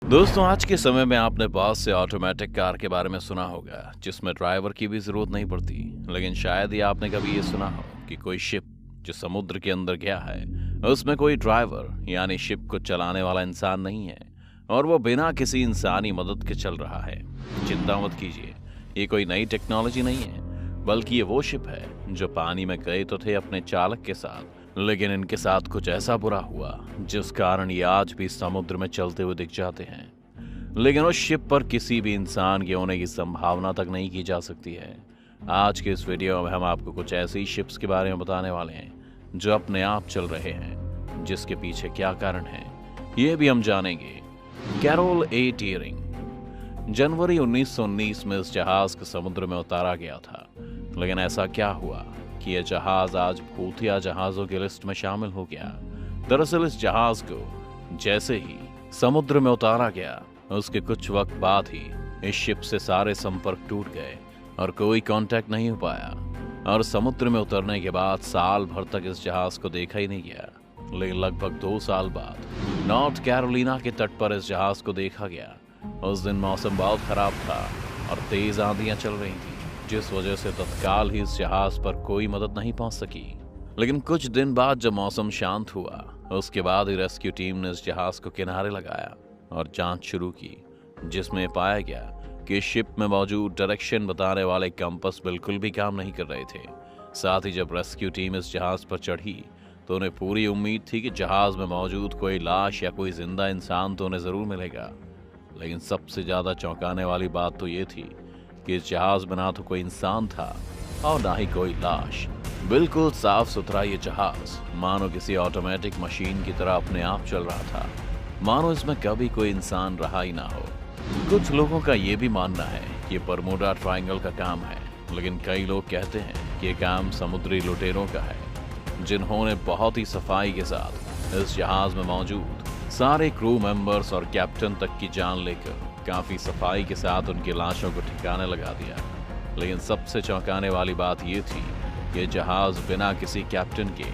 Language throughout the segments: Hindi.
दोस्तों, आज के समय में आपने बहुत से ऑटोमेटिक कार के बारे में सुना होगा जिसमें ड्राइवर की भी जरूरत नहीं पड़ती। लेकिन शायद ही आपने कभी ये सुना हो कि कोई शिप जो समुद्र के अंदर गया है उसमें कोई ड्राइवर यानी शिप को चलाने वाला इंसान नहीं है और वो बिना किसी इंसानी मदद के चल रहा है। चिंता मत कीजिए, ये कोई नई टेक्नोलॉजी नहीं है, बल्कि ये वो शिप है जो पानी में गए तो थे अपने चालक के साथ, लेकिन इनके साथ कुछ ऐसा बुरा हुआ जिस कारण ये आज भी समुद्र में चलते हुए दिख जाते हैं। लेकिन उस शिप पर किसी भी इंसान के होने की संभावना तक नहीं की जा सकती है। आज के इस वीडियो में हम आपको कुछ ऐसी शिप्स के बारे में बताने वाले हैं जो अपने आप चल रहे हैं, जिसके पीछे क्या कारण है ये भी हम जानेंगे। कैरोल ए टीयरिंग। जनवरी 1919 में इस जहाज को समुद्र में उतारा गया था, लेकिन ऐसा क्या हुआ कि यह जहाज आज भूतिया जहाजों की लिस्ट में शामिल हो गया। दरअसल इस जहाज को जैसे ही समुद्र में उतारा गया उसके कुछ वक्त बाद ही इस शिप से सारे संपर्क टूट गए और कोई कांटेक्ट नहीं हो पाया, और समुद्र में उतरने के बाद साल भर तक इस जहाज को देखा ही नहीं गया। लेकिन लगभग 2 साल बाद नॉर्थ कैरोलिना के तट पर इस जहाज को देखा गया। उस दिन मौसम बहुत खराब था और तेज आंधियां चल रही थी, जिस वजह से तत्काल ही इस जहाज पर कोई मदद नहीं पहुंच सकी। लेकिन कुछ दिन बाद जब मौसम शांत हुआ उसके बाद ही रेस्क्यू टीम ने इस जहाज को किनारे लगाया और जांच शुरू की, जिसमें पाया गया कि शिप में मौजूद डायरेक्शन बताने वाले कंपास बिल्कुल भी काम नहीं कर रहे थे। साथ ही जब रेस्क्यू टीम इस जहाज पर चढ़ी तो उन्हें पूरी उम्मीद थी कि जहाज में मौजूद कोई लाश या कोई जिंदा इंसान तो उन्हें जरूर मिलेगा। लेकिन सबसे ज्यादा चौंकाने वाली बात तो ये थी कि इस जहाज में ना तो कोई इंसान था और ना ही कोई लाश। बिल्कुल साफ सुथरा ये जहाज मानो किसी ऑटोमेटिक मशीन की तरह अपने आप चल रहा था, मानो इसमें कभी कोई इंसान रहा ही ना हो। कुछ लोगों का ये भी मानना है कि बरमूडा ट्रायंगल का काम है, लेकिन कई लोग कहते हैं कि ये काम समुद्री लुटेरों का है, जिन्होंने बहुत ही सफाई के साथ इस जहाज में मौजूद सारे क्रू मेंबर्स और कैप्टन तक की जान लेकर काफी सफाई के साथ उनकी लाशों को ठिकाने लगा दिया। लेकिन सबसे चौंकाने वाली बात यह थी कि जहाज बिना किसी कैप्टन के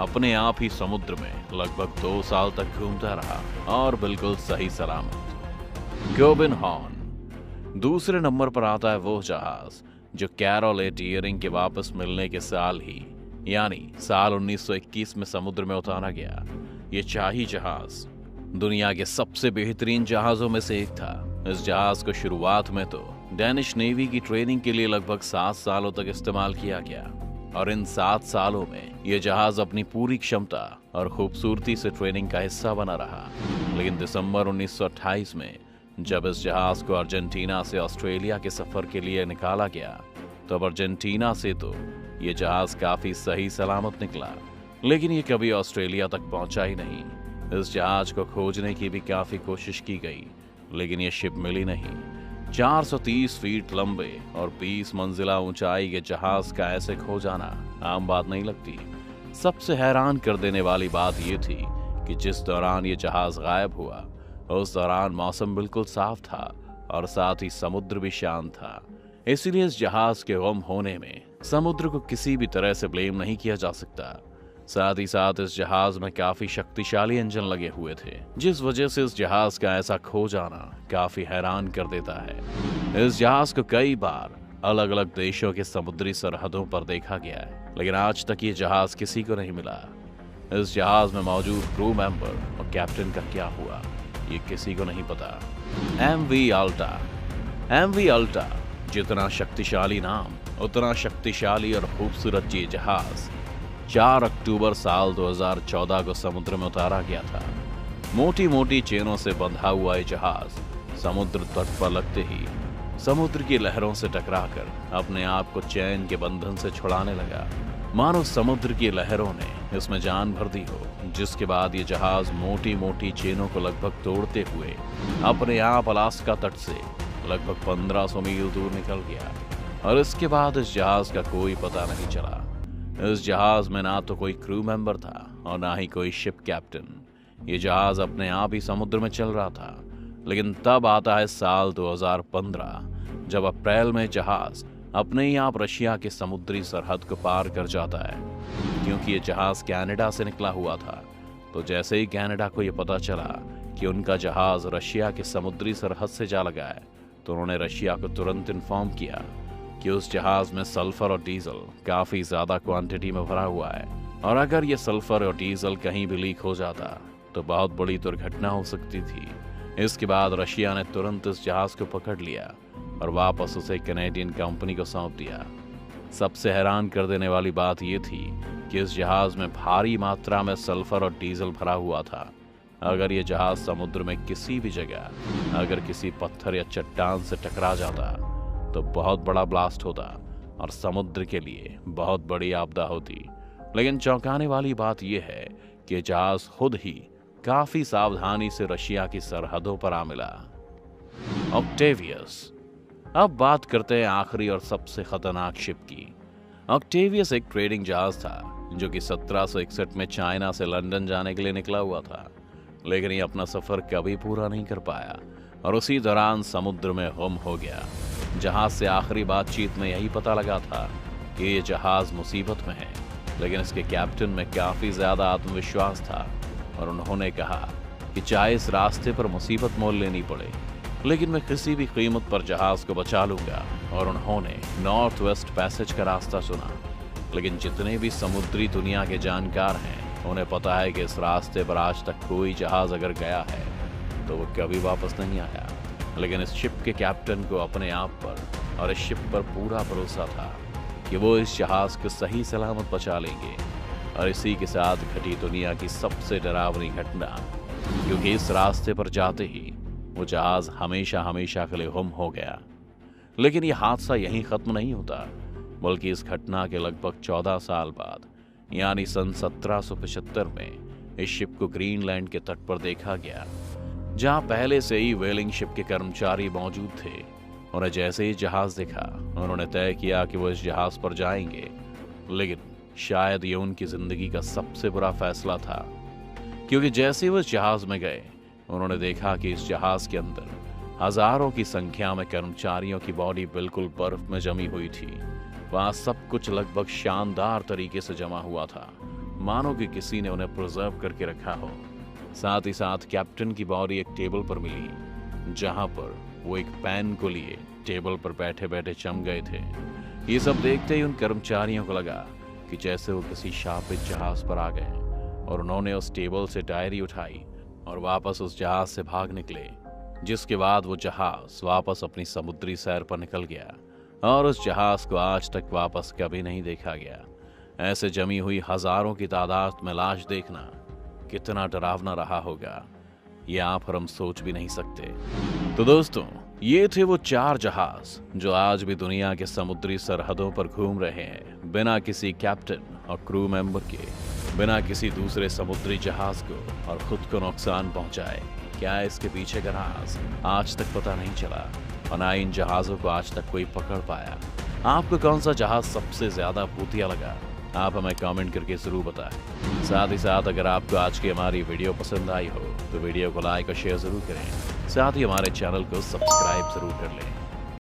अपने आप ही समुद्र में लगभग 2 साल तक घूमता रहा और बिल्कुल सही सलामत। Gobain horn. दूसरे नंबर पर आता है वो जहाज जो कैरोल ए टीयरिंग के वापस मिलने के साल ही यानी साल 1921 में समुद्र में उतारा गया। ये शाही जहाज दुनिया के सबसे बेहतरीन जहाजों में से एक था। इस जहाज को शुरुआत में तो डेनिश नेवी की ट्रेनिंग के लिए लगभग 7 सालों तक इस्तेमाल किया गया, और इन 7 सालों में यह जहाज अपनी पूरी क्षमता और खूबसूरती से ट्रेनिंग का हिस्सा बना रहा। लेकिन दिसंबर 1928 में जब इस जहाज को अर्जेंटीना से ऑस्ट्रेलिया के सफर के लिए निकाला गया, तब अर्जेंटीना से तो ये जहाज काफी सही सलामत निकला, लेकिन ये कभी ऑस्ट्रेलिया तक पहुंचा ही नहीं। इस जहाज को खोजने की भी काफी कोशिश की गई, लेकिन ये शिप मिली नहीं। 430 फीट लंबे और 20 मंजिला ऊंचाई के जहाज का ऐसे खो जाना आम बात नहीं लगती। सबसे हैरान कर देने वाली बात यह थी कि जिस दौरान ये जहाज गायब हुआ उस दौरान मौसम बिल्कुल साफ था और साथ ही समुद्र भी शांत था। इसीलिए इस जहाज के गुम होने में समुद्र को किसी भी तरह से ब्लेम नहीं किया जा सकता। साथ ही साथ इस जहाज में काफी शक्तिशाली इंजन लगे हुए थे, जिस वजह से इस जहाज का ऐसा खो जाना काफी हैरान कर देता है। इस जहाज को कई बार अलग अलग देशों के समुद्री सरहदों पर देखा गया है, लेकिन आज तक ये जहाज किसी को नहीं मिला। इस जहाज में मौजूद क्रू मेंबर और कैप्टन का क्या हुआ ये किसी को नहीं पता। एमवी अल्टा। एमवी अल्टा जितना शक्तिशाली नाम उतना शक्तिशाली और खूबसूरत ये जहाज 4 अक्टूबर साल 2014 को समुद्र में उतारा गया था। मोटी मोटी चेनों से बंधा हुआ ये जहाज समुद्र तट पर लगते ही समुद्र की लहरों से टकराकर अपने आप को चैन के बंधन से छुड़ाने लगा, मानो समुद्र की लहरों ने इसमें जान भर दी हो। जिसके बाद ये जहाज मोटी मोटी चेनों को लगभग तोड़ते हुए अपने आप अलास्का तट से लगभग 1500 मील दूर निकल गया, और इसके बाद इस जहाज का कोई पता नहीं चला। इस जहाज में ना तो कोई क्रू मेंबर था और ना ही कोई शिप कैप्टन। ये जहाज अपने आप ही समुद्र में चल रहा था। लेकिन तब आता है साल 2015, जब अप्रैल में जहाज अपने ही आप रशिया के समुद्री सरहद को पार कर जाता है। क्योंकि ये जहाज कनाडा से निकला हुआ था, तो जैसे ही कनाडा को ये पता चला कि उनका जहाज रशिया के समुद्री सरहद से जा लगा है, तो उन्होंने रशिया को तुरंत इन्फॉर्म किया कि उस जहाज में सल्फर और डीजल काफी ज्यादा क्वांटिटी में भरा हुआ है, और अगर ये सल्फर और डीजल कहीं भी लीक हो जाता तो बहुत बड़ी दुर्घटना हो सकती थी। इसके बाद रशिया ने तुरंत इस जहाज को पकड़ लिया और वापस उसे कैनेडियन कंपनी को सौंप दिया। सबसे हैरान कर देने वाली बात यह थी कि इस जहाज में भारी मात्रा में सल्फर और डीजल भरा हुआ था। अगर ये जहाज समुद्र में किसी भी जगह अगर किसी पत्थर या चट्टान से टकरा जाता तो बहुत बड़ा ब्लास्ट होता और समुद्र के लिए बहुत बड़ी आपदा होती। लेकिन चौंकाने वाली बात यह है कि जहाज खुद ही काफी सावधानी से रशिया की सरहदों पर आ मिला। ऑक्टेवियस। अब बात करते हैं आखिरी और सबसे खतरनाक शिप की। ऑक्टेवियस एक ट्रेडिंग जहाज था जो कि 1761 में चाइना से लंदन जाने के लिए निकला हुआ था, लेकिन ये अपना सफर कभी पूरा नहीं कर पाया और उसी दौरान समुद्र में गुम हो गया। जहाज से आखिरी बातचीत में यही पता लगा था कि ये जहाज मुसीबत में है, लेकिन इसके कैप्टन में काफी ज्यादा आत्मविश्वास था और उन्होंने कहा कि चाहे इस रास्ते पर मुसीबत मोल लेनी पड़े, लेकिन मैं किसी भी कीमत पर जहाज को बचा लूंगा। और उन्होंने नॉर्थ वेस्ट पैसेज का रास्ता चुना। लेकिन जितने भी समुद्री दुनिया के जानकार हैं उन्हें पता है कि इस रास्ते पर आज तक कोई जहाज अगर गया है तो वो कभी वापस नहीं आया। लेकिन इस शिप के कैप्टन को अपने आप पर और इस शिप पर पूरा भरोसा था कि वो इस जहाज को सही सलामत बचा लेंगे। और इसी के साथ घटी दुनिया की सबसे डरावनी घटना, क्योंकि इस रास्ते पर जाते ही वो जहाज हमेशा हमेशा के लिए गुम हो गया। लेकिन ये हादसा यहीं खत्म नहीं होता, बल्कि इस घटना के लगभग 14 साल बाद यानी सन 1775 में इस शिप को ग्रीनलैंड के तट पर देखा गया, जहां पहले से ही व्हेलिंग शिप के कर्मचारी मौजूद थे। उन्हें जैसे ही जहाज दिखा उन्होंने तय किया कि वो इस जहाज पर जाएंगे। लेकिन शायद ये उनकी जिंदगी का सबसे बुरा फैसला था, क्योंकि जैसे वो इस जहाज में गए उन्होंने देखा कि इस जहाज के अंदर हजारों की संख्या में कर्मचारियों की बॉडी बिल्कुल बर्फ में जमी हुई थी। वहां सब कुछ लगभग शानदार तरीके से जमा हुआ था, मानो कि किसी ने उन्हें प्रिजर्व करके रखा हो। साथ ही साथ कैप्टन की बॉडी एक टेबल पर मिली, जहां पर वो एक पेन को लिए टेबल पर बैठे बैठे चम गए थे। ये सब देखते ही उन कर्मचारियों को लगा कि जैसे वो किसी शापित जहाज पर आ गए, और उन्होंने उस टेबल से डायरी उठाई और वापस उस जहाज से भाग निकले। जिसके बाद वो जहाज वापस अपनी समुद्री सैर पर निकल गया और उस जहाज को आज तक वापस कभी नहीं देखा गया। ऐसे जमी हुई हजारों की तादाद में लाश देखना कितना डरावना रहा होगा, ये आप और हम सोच भी नहीं सकते। तो दोस्तों, ये थे वो 4 जहाज जो आज भी दुनिया के समुद्री सरहदों पर घूम रहे हैं, बिना किसी कैप्टन और क्रू मेंबर के, बिना किसी दूसरे समुद्री जहाज को और खुद को नुकसान पहुंचाए। क्या इसके पीछे का राज आज तक पता नहीं चला और ना इन जहाजों को आज तक कोई पकड़ पाया। आपको कौन सा जहाज सबसे ज्यादा भूतिया लगा, आप हमें कमेंट करके जरूर बताएं। साथ ही साथ अगर आपको आज की हमारी वीडियो पसंद आई हो तो वीडियो को लाइक और शेयर जरूर करें। साथ ही हमारे चैनल को सब्सक्राइब जरूर कर लें।